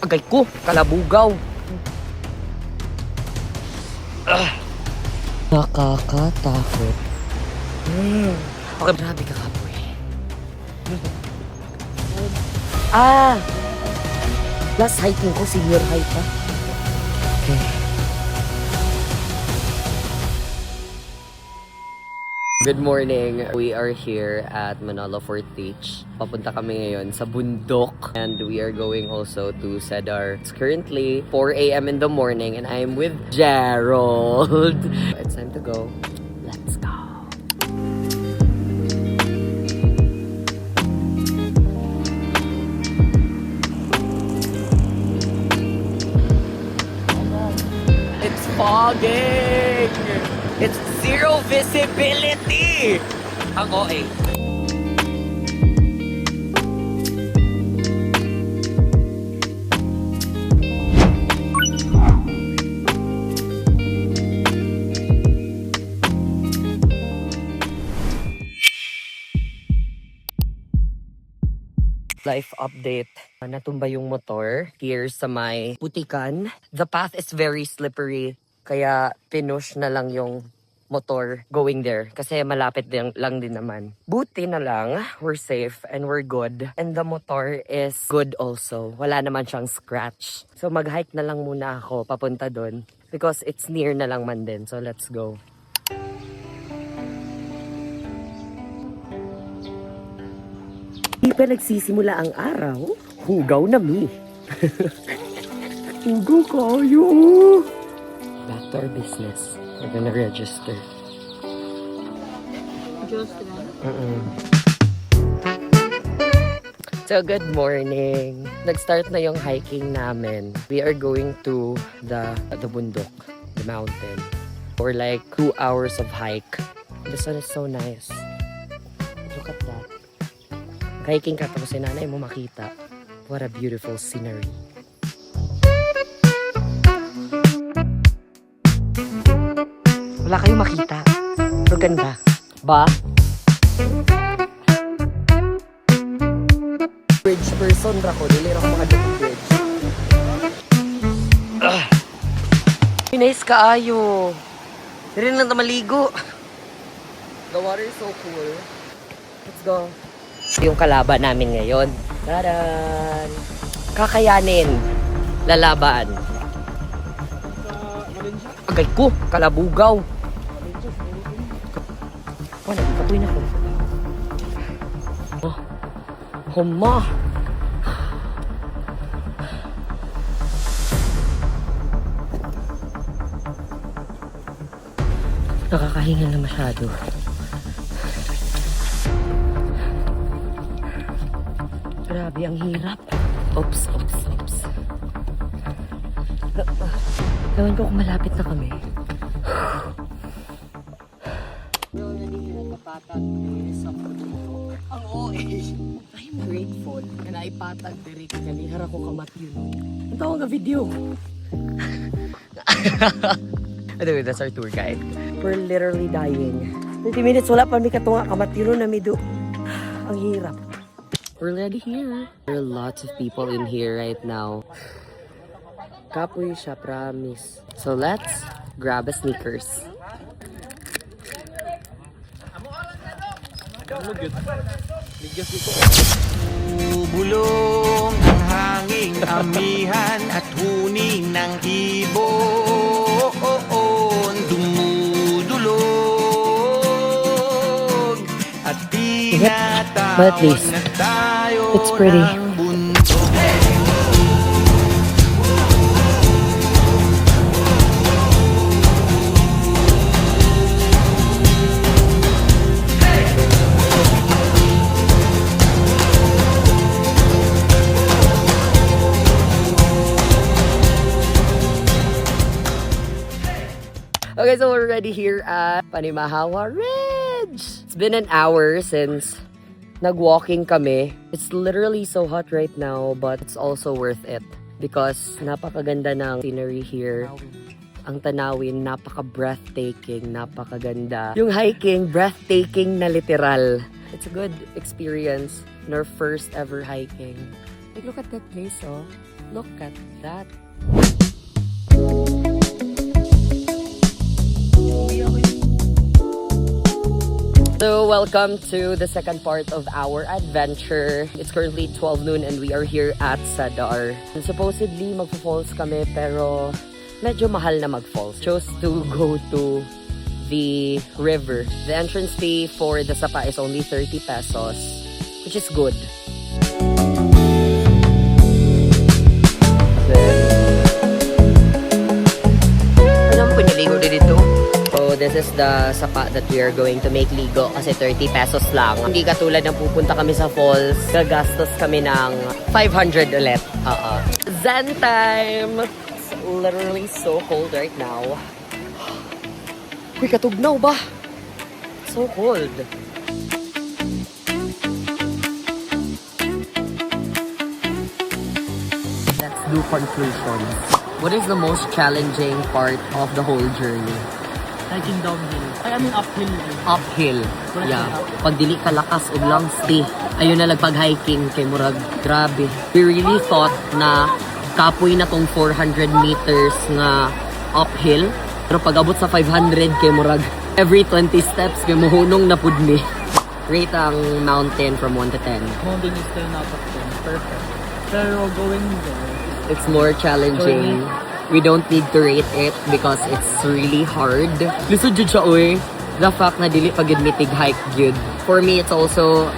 Agay ko, kalabugaw. Nakakatakot. Okay, grabe ka kapoy. Last hiking ko, senior hike pa. Okay. Good morning. We are here at Manolo Fort Beach. Papunta kami ngayon sa bundok. And we are going also to Cedar. It's currently 4 a.m. in the morning and I'm with Gerald. It's time to go. Let's go. It's fogging! It's zero visibility! Ang OA. Life update. Natumba yung motor here sa may Putikan. The path is very slippery. Kaya pinush na lang yung motor going there. Kasi malapit lang din naman. Buti na lang, we're safe and we're good. And the motor is good also. Wala naman siyang scratch. So mag-hike na lang muna ako papunta doon. Because it's near na lang man din. So let's go. Di pa nagsisimula ang araw, hugaw na mi. Hugaw kayo. Back to our business. We're gonna register. So good morning. Nag-start na yung hiking namin. We are going to the bundok, the mountain. For like 2 hours of hike. The sun is so nice. Look at that. Hiking ka tapos si nanay mo makita. What a beautiful scenery. Wala kayong makita. Pero ganda. Ba? Bridge person ra ko. Dili ra ko makadukong bridge. Nice kaayo. Dili lang ta maligo. The water is so cool. Let's go. Yung kalaban namin ngayon. Taran! Kakayanin. Lalaban. Agay ko, kalabugaw. Oh, nagkakapoy na ko. Oh, huma. Nakakahinga na masyado. Grabe, ang hirap. Oops. Ewan ko kung malapit na kami. Ang OA. I'm grateful. And I patag diri kanihara ko kamat yun. Ang tawag nga video. Anyway, that's our tour guide. We're literally dying. 30 minutes, wala pa may katunga kamat yun na mido. Ang hirap. We're already here. There are lots of people in here right now. Kapoy siya, promise. So let's grab a sneakers. Bulong ang hanging amihan at huni ng ibon dumudulog at But at least it's pretty. Okay, so we're already here at Panimahawa Ridge. It's been an hour since nag-walking kami. It's literally so hot right now, but it's also worth it because napakaganda ng scenery here. Ang tanawin, napaka-breathtaking, napakaganda. Yung hiking, breathtaking na literal. It's a good experience in our first ever hiking. Like, look at that place, oh. Look at that. So welcome to the second part of our adventure. It's currently 12 noon and we are here at Sadar. And supposedly magpo-falls kami pero medyo mahal na mag-falls. Chose to go to the river. The entrance fee for the sapa is only 30 pesos, which is good. Anong piniligo dito? So this is the sapa that we are going to make ligo kasi 30 pesos lang. Hindi katulad ng pupunta kami sa falls, gagastos kami ng 500 ulit. Zen time! It's literally so cold right now. Uy, katugnaw ba? So cold. Let's do conclusions. What is the most challenging part of the whole journey? Hiking downhill. I mean uphill. Uphill. Yeah. Pag dili ka lakas og lang stay. Ayun na pag-hiking kay murag grabe. We really thought na kapoy na tong 400 meters nga uphill. Pero pag abot sa 500 kay murag every 20 steps kay mohunong na pud mi. Rate ang mountain from 1 to 10. Mountain is 10 out of 10. Perfect. Pero going there, It's more challenging. We don't need to rate it because it's really hard. Lisod jud siya oy. The fact na dili pag mitig hike jud. For me, it's also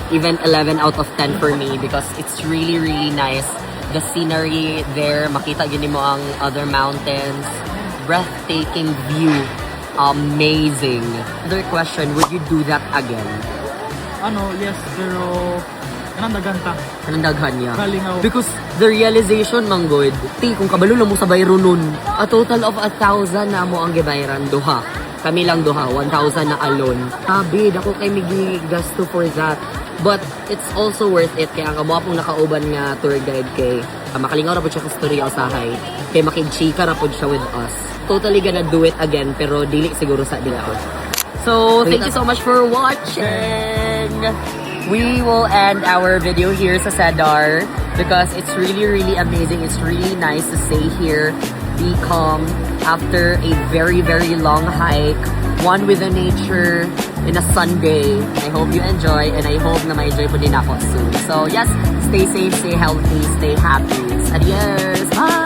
even 11 out of 10 for me because it's really really nice. The scenery there, makita gini mo ang other mountains. Breathtaking view. Amazing. Other question, would you do that again? yes, pero anong naganta? Anong daghan niya? Kalingaw. Because the realization man good, kung kabalo na mo sa bayro nun, a total of 1,000 na mo ang gibayran, duha. Kami lang duha, 1,000 na alone. Sabi, dako kay migi gasto for that. But it's also worth it kaya ang kamo pong nakauban nga tour guide kay makalingaw ra pud siya sa storya usahay. Kay makigchika ra pud siya with us. Totally gonna do it again pero dili siguro sa dila. So, thank you so much for watching. We will end our video here sa Sadar because it's really really amazing. It's really nice to stay here, be calm after a very very long hike, one with the nature in a Sunday. I hope you enjoy and I hope na ma-enjoy po din ako soon. So yes, stay safe, stay healthy, stay happy. Adios! Bye!